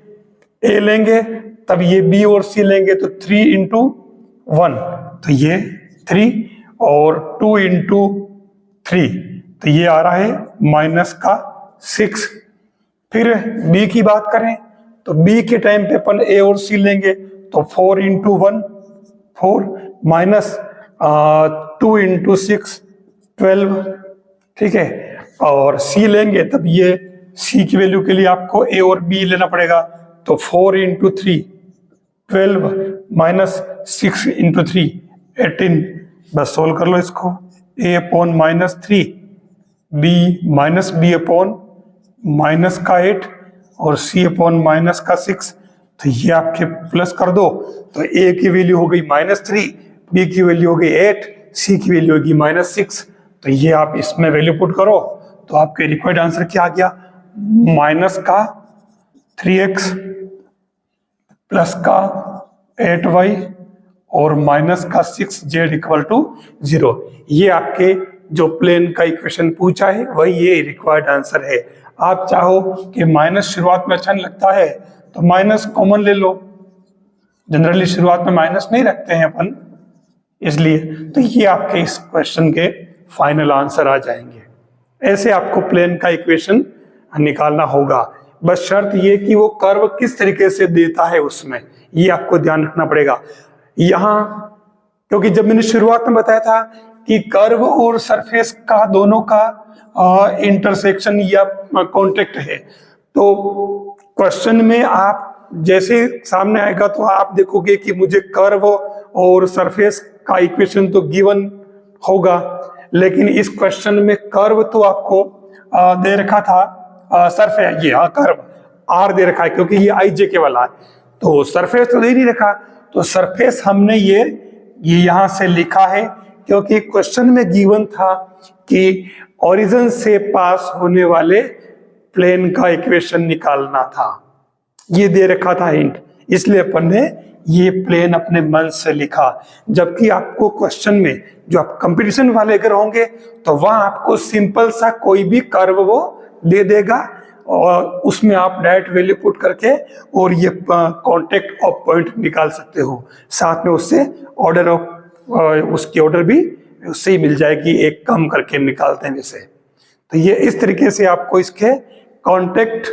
a लेंगे, तब ये b और c लेंगे, तो 3 इंटू 1, तो ये 3 और 2 इंटू 3, तो ये आ रहा है माइनस का 6। फिर b की बात करें तो b के टाइम पे अपन a और c लेंगे, तो 4 इंटू 1 4 माइनस 2 इंटू 6 12। ठीक है, और c लेंगे तब ये c की वैल्यू के लिए आपको a और b लेना पड़ेगा, तो 4 इंटू 3 12 माइनस 6 इंटू 3 18। बस सोल्व कर लो इसको, a upon minus 3 b minus b upon minus का 8 और c अपॉन माइनस का 6, तो ये आपके प्लस कर दो, तो a की वैल्यू हो गई -3, b की वैल्यू हो गई 8, c की वैल्यू होगी -6। तो ये आप इसमें वैल्यू पुट करो, तो आपके रिक्वायर्ड आंसर क्या आ गया, माइनस का 3x प्लस का 8y और माइनस का 6z इक्वल टू 0। ये आपके जो प्लेन का इक्वेशन पूछा है वही ये रिक्वायर्ड आंसर है। आप चाहो कि माइनस शुरुआत में अच्छा नहीं लगता है तो माइनस कॉमन ले लो, जनरली शुरुआत में माइनस नहीं रखते हैं अपन, इसलिए। तो ये आपके इस क्वेश्चन के फाइनल आंसर आ जाएंगे। ऐसे आपको प्लेन का इक्वेशन निकालना होगा, बस शर्त ये कि वो कर्व किस तरीके से देता है उसमें, ये आपको ध्यान रखना पड़ेगा। यहाँ क्योंकि जब मैंने शुरुआत में बताया था कि कर्व और सरफेस का दोनों का इंटरसेक्शन या कॉन्टेक्ट है, तो क्वेश्चन में आप जैसे सामने आएगा तो आप देखोगे कि मुझे कर्व और सरफेस का इक्वेशन तो गिवन होगा, लेकिन इस क्वेश्चन में कर्व तो आपको दे रखा था, सरफेस ये कर्व आर दे रखा है क्योंकि ये आई जे के वाला है, तो सरफेस तो दे नहीं रखा। तो सरफेस हमने ये यहां से लिखा है क्योंकि क्वेश्चन में गिवन था कि ओरिजिन से पास होने वाले प्लेन का इक्वेशन निकालना था, ये दे रखा था हिंट, इसलिए अपन ने ये प्लेन अपने मन से लिखा। जबकि आपको क्वेश्चन में जो आप कंपटीशन वाले अगर होंगे तो वहां आपको सिंपल सा कोई भी कर्व वो दे देगा, और उसमें आप डायरेक्ट वैल्यू पुट करके और ये कॉन्टेक्ट ऑफ पॉइंट निकाल सकते हो। साथ में उससे ऑर्डर ऑफ उसकी ऑर्डर भी उससे ही मिल जाएगी, एक कम करके निकालते हैं वैसे। तो ये इस तरीके से आपको इसके contact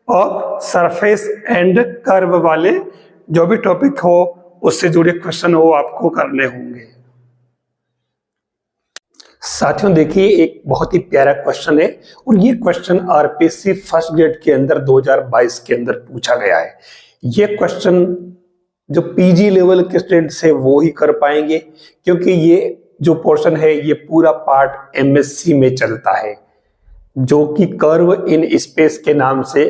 of surface and curve वाले जो भी टॉपिक हो उससे जुड़े क्वेश्चन हो आपको करने होंगे। साथियों देखिए एक बहुत ही प्यारा क्वेश्चन है और ये क्वेश्चन आरपीएससी फर्स्ट ग्रेड के अंदर 2022 के अंदर पूछा गया है। ये क्वेश्चन जो पीजी लेवल के स्टूडेंट्स है वो ही कर पाएंगे, क्योंकि ये जो पोर्शन है ये पूरा पार्ट एमएससी में चलता है, जो कि कर्व इन स्पेस के नाम से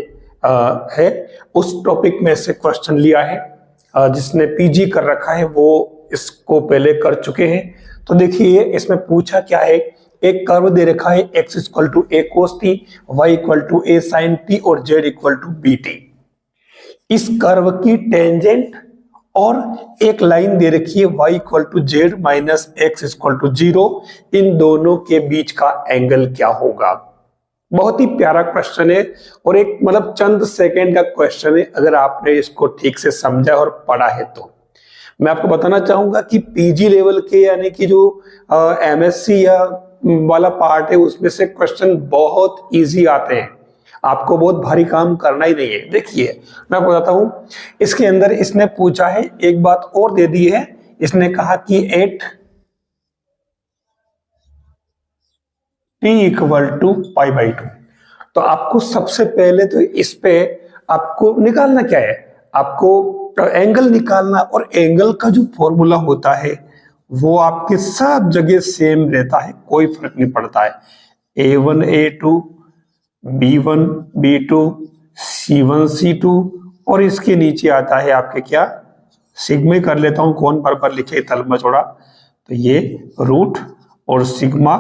है। उस टॉपिक में से क्वेश्चन लिया है, जिसने पीजी कर रखा है वो इसको पहले कर चुके हैं। तो देखिए इसमें पूछा क्या है, एक कर्व दे रखा है x equal to a cos t, y equal to a sine t और z equal to b t. इस कर्व की टेंजेंट और एक लाइन दे रखी है y equal to z minus x equal to 0, इन दोनों के बीच का एंगल क्या होगा। बहुत ही प्यारा क्वेश्चन है और एक मतलब चंद सेकंड का क्वेश्चन है, अगर आपने इसको ठीक से समझा और पढ़ा है तो। मैं आपको बताना चाहूंगा कि पीजी लेवल के यानी कि जो एमएससी या वाला पार्ट है उसमें से क्वेश्चन बहुत इजी आते हैं, आपको बहुत भारी काम करना ही नहीं है। देखिए मैं आपको बताता हूं, इसके अंदर इसने पूछा है, एक बात और दे दी है, इसने कहा कि 8 t equal to pi by 2। तो आपको सबसे पहले तो इस पे आपको निकालना क्या है, आपको एंगल निकालना, और एंगल का जो फॉर्मूला होता है वो आपके सब जगह सेम रहता है, कोई फर्क नहीं पड़ता है। a1 a2 b1 b2 c1 c2 और इसके नीचे आता है आपके क्या, सिग्मा कर लेता हूं, कौन पर लिखे तल मचोड़ा, तो ये रूट और सिग्मा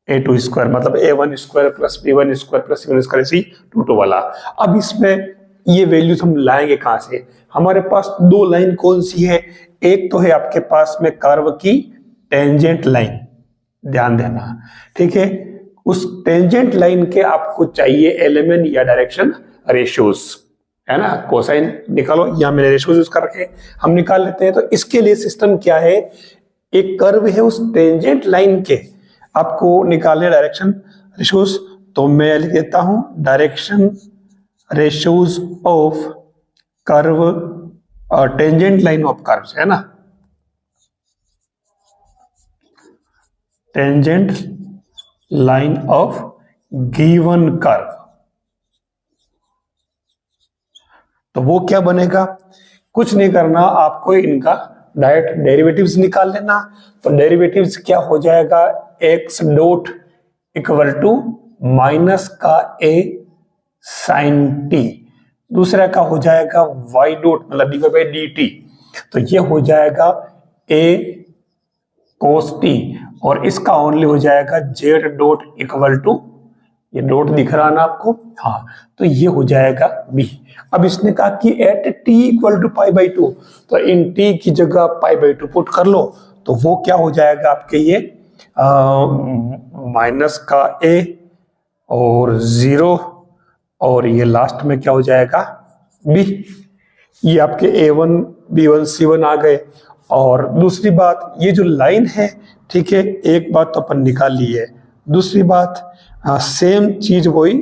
a2 स्क्वायर मतलब a1 square plus b1 square plus c1 square इसी 2 वाला। अब इसमें ये वैल्यूज हम लाएंगे कहां से, हमारे पास दो लाइन कौन सी है, एक तो है आपके पास में कर्व की टेंजेंट लाइन, ध्यान देना ठीक है। उस टेंजेंट लाइन के आपको चाहिए एलिमेंट या डायरेक्शन रेशियोज, है ना, कोसाइन निकालो, या मैंने रेशियोज यूज कर रखे, हम निकाल लेते हैं। तो इसके लिए सिस्टम क्या है, एक कर्व है उस टेंजेंट लाइन के आपको निकालने डायरेक्शन रेशियोज, तो मैं लिख देता हूं डायरेक्शन रेशियोज ऑफ कर्व और टेंजेंट लाइन ऑफ कर्व, है ना, tangent line of given curve. तो वो क्या बनेगा, कुछ नहीं करना, आपको इनका डायरेक्ट डेरिवेटिव्स निकाल लेना। तो डेरिवेटिव्स क्या हो जाएगा, x dot equal to minus का a साइन t, दूसरा का हो जाएगा y डॉट मतलब डी बाई डी टी, तो ये हो जाएगा a कोस t, और इसका ओनली हो जाएगा z डॉट इक्वल टू, ये डॉट दिख रहा ना आपको, हाँ, तो ये हो जाएगा b। अब इसने कहा कि at t equal to pi by 2, तो इन t की जगह पाई बाई 2 पुट कर लो, तो वो क्या हो जाएगा आपके ये माइनस का a और 0 और ये लास्ट में क्या हो जाएगा b। ये आपके a1 b1 c1 आ गए। और दूसरी बात, ये जो लाइन है ठीक है, एक बात तो अपन निकाल ली है, दूसरी बात सेम चीज वही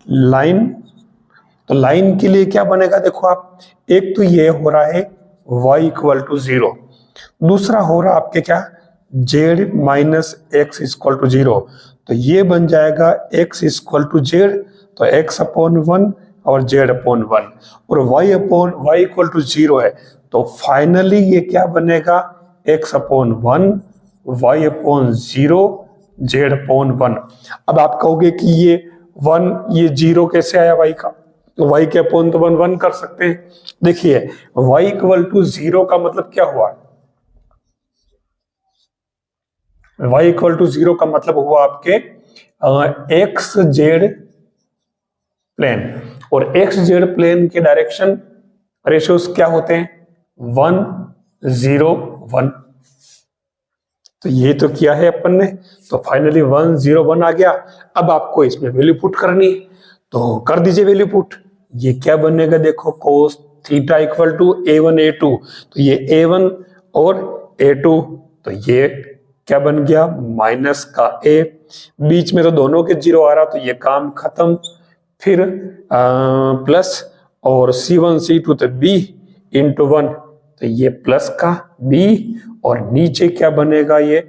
लाइन, तो लाइन के लिए क्या बनेगा, देखो आप, एक तो ये हो रहा है y इक्वल टू 0, दूसरा हो रहा आपके क्या z minus x equal to 0, तो ये बन जाएगा x इक्वल टू z, तो x अपॉन 1 और z अपॉन 1, और y upon y equal to 0 है, तो फाइनली ये क्या बनेगा, x upon 1 y upon 0 z upon 1। अब आप कहोगे कि ये 1 ये 0 कैसे आया y का, तो y के अपॉन तो 1 कर सकते हैं। देखिए y इक्वल टू 0 का मतलब क्या हुआ, y इक्वल टू 0 का मतलब हुआ आपके एक्स जेड प्लेन, और एक्स जेड प्लेन के डायरेक्शन रेशियोज क्या होते हैं 1 0 1। तो ये तो किया है अपन ने, तो फाइनली 1 0 1 आ गया। अब आपको इसमें वैल्यू पुट करनी है, तो कर दीजिए वैल्यू पुट। ये क्या बनेगा देखो, cos theta equal to a1 a2, तो ये a1 और a2, तो ये क्या बन गया माइनस का a, बीच में तो दोनों के जीरो आ रहा तो ये काम खत्म, फिर प्लस और c1 c2 तो b इंटू 1, तो ये प्लस का b, और नीचे क्या बनेगा ये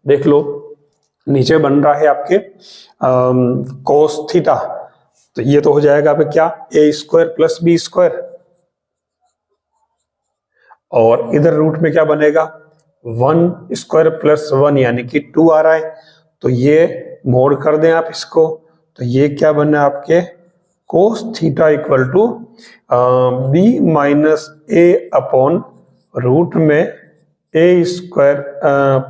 देख लो, नीचे बन रहा है आपके cos थीटा, तो ये तो हो जाएगा आपका क्या a square plus b square, और इधर रूट में क्या बनेगा 1 स्क्वायर प्लस 1 यानी कि 2 आ रहा है, तो ये मोड कर दें आप इसको, तो ये क्या बना आपके cos theta equal to b minus a upon root में a square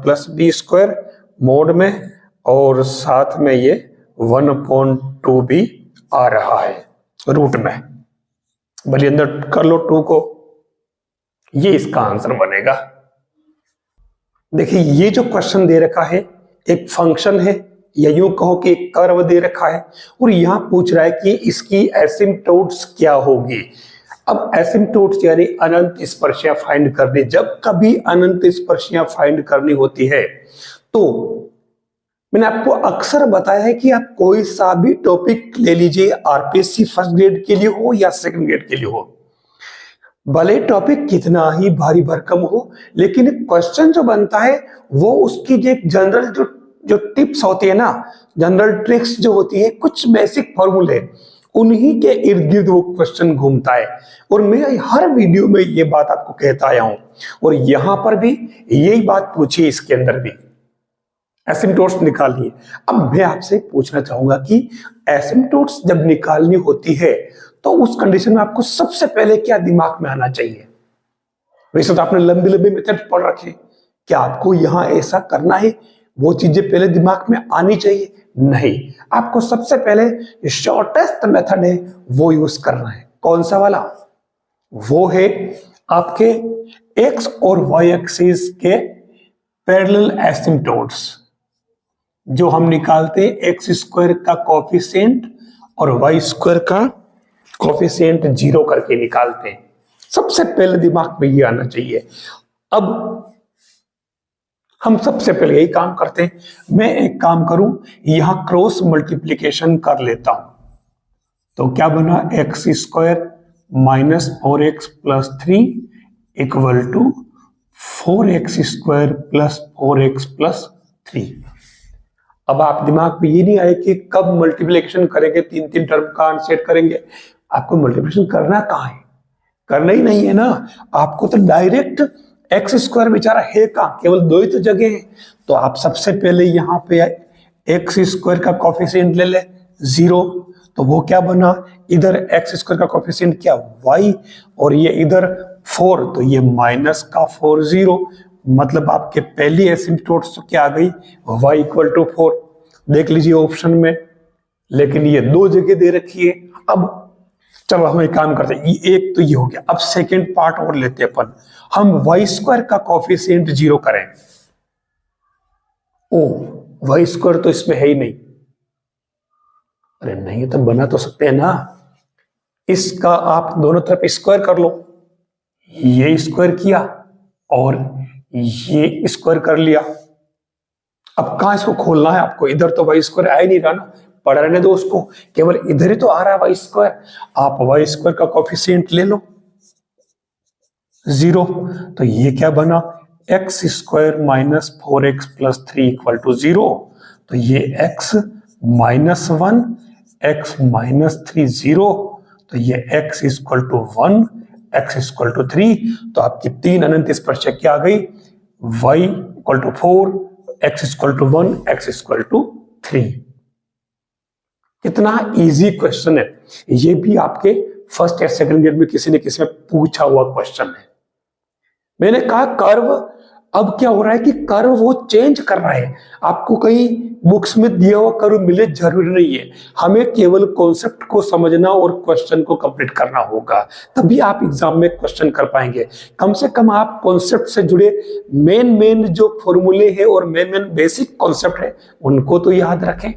plus b square mod में, और साथ में ये 1/2 भी आ रहा है रूट में, भले अंदर कर लो 2 को, ये इसका आंसर बनेगा। देखिए ये जो क्वेश्चन दे रखा है एक फंक्शन है, या यूं कहो कि एक कर्व दे रखा है, और यहां पूछ रहा है कि इसकी एसिम्पटोट्स क्या होगी। अब एसिम्पटोट्स यानी अनंत स्पर्शियां फाइंड करनी, जब कभी अनंत स्पर्शियां फाइंड करनी होती है तो मैंने आपको अक्सर बताया है कि आप कोई सा भी टॉपिक ले लीजिए, आरपीएससी फर्स्ट ग्रेड के लिए हो या सेकंड ग्रेड के लिए हो, भले टॉपिक कितना ही भारी भरकम हो, लेकिन क्वेश्चन जो बनता है वो उसकी जो एक जनरल जो टिप्स होती है ना, जनरल ट्रिक्स जो होती है, कुछ बेसिक फॉर्मूले, उन्हीं के इर्द गिर्द वो क्वेश्चन घूमता है। और मैं हर वीडियो में ये बात आपको कहता आया हूं, और यहां पर भी यही बात पूछी, इसके अंदर भी एसिम्पटोट्स निकालिए। अब मैं आपसे पूछना चाहूंगा कि एसिम्पटोट्स जब निकालनी होती है तो उस कंडीशन में आपको सबसे पहले क्या दिमाग में आना चाहिए। वैसे तो आपने लंबी लंबी मेथड पढ़ रखे, क्या आपको यहां ऐसा करना है, वो चीजें पहले दिमाग में आनी चाहिए? नहीं, आपको सबसे पहले शॉर्टेस्ट मेथड है वो यूज करना है। कौन सा वाला? वो है आपके एक्स और वाई एक्सिस के पैरेलल एसिम्पटोट्स, जो हम निकालते हैं एक्स स्क्वायर का कोफिशिएंट और वाई स्क्वायर का कोफिशिएंट 0 करके निकालते हैं। सबसे पहले दिमाग में ये आना चाहिए। अब हम सबसे पहले यही काम करते हैं। मैं एक काम करूं, यहां क्रॉस मल्टीप्लीकेशन कर लेता हूं, तो क्या बना x square minus 4x plus 3 equal to 4x square plus 4x plus 3। अब आप दिमाग में ये नहीं आए कि कब मल्टीप्लिकेशन करेंगे, 3 टर्म का सेट करेंगे। आपको मल्टीप्लिकेशन करना कहाँ है? करना ही नहीं है ना, आपको तो डायरेक्ट एक्स स्क्वायर बेचारा है कहाँ, केवल 2 ही तो जगह है। तो आप सबसे पहले यहाँ पे एक्स स्क्वायर का कोफिशिएंट ले ले 0, तो वो क्या बना, इधर एक्स स्क्वायर का कोफिशिएंट क्या y, और ये इधर 4, तो ये माइनस का 4 0, मतलब आपके पहली एसिम्पटोट्स तो क्या आ गई y इक्वल टू 4। देख लीजिए ऑप्शन में, लेकिन ये 2 जगह दे रखी है। अब चलो हम एक काम करते हैं, एक तो ये हो गया। अब सेकंड पार्ट और लेते हैं अपन, हम वाई स्क्वायर का कोफिशिएंट 0 करें। ओ वाई स्क्वायर तो इसमें है ही नहीं, अरे नहीं तो बना तो सकते हैं ना, इसका आप दोनों तरफ स्क्वायर कर लो, ये स्क्वायर किया और ये स्क्वायर कर लिया। अब कहां इसको खोलना है आपको, इधर तो वाई स्क्वायर आ ही नहीं रहा ना, पढ़ रहने दो उसको, केवल इधर ही तो आ रहा है वाई स्क्वायर। आप वाई स्क्वायर का कोफिशिएंट ले लो 0, तो ये क्या बना x square minus 4x plus 3 equal to 0, तो ये x माइनस 1 x माइनस 3 0, तो ये x equal to 1 x equal to 3। तो आपकी 3 अनंत स्पर्शा क्या आ गई, y equal to 4 x equal to 1 x equal to 3। कितना इजी क्वेश्चन है, ये भी आपके फर्स्ट या सेकंड ग्रेड में किसी ने किसी में पूछा हुआ क्वेश्चन है। मैंने कहा कर्व, अब क्या हो रहा है कि कर्व वो चेंज कर रहा है, आपको कहीं बुक्स में दिया हुआ कर्व मिले जरूरी नहीं है, हमें केवल कॉन्सेप्ट को समझना और क्वेश्चन को कंप्लीट करना होगा, तभी आप एग्जाम में क्वेश्चन कर पाएंगे। कम से कम आप कॉन्सेप्ट से जुड़े मेन जो फॉर्मूले हैं और मेन बेसिक कॉन्सेप्ट है उनको तो याद रखें।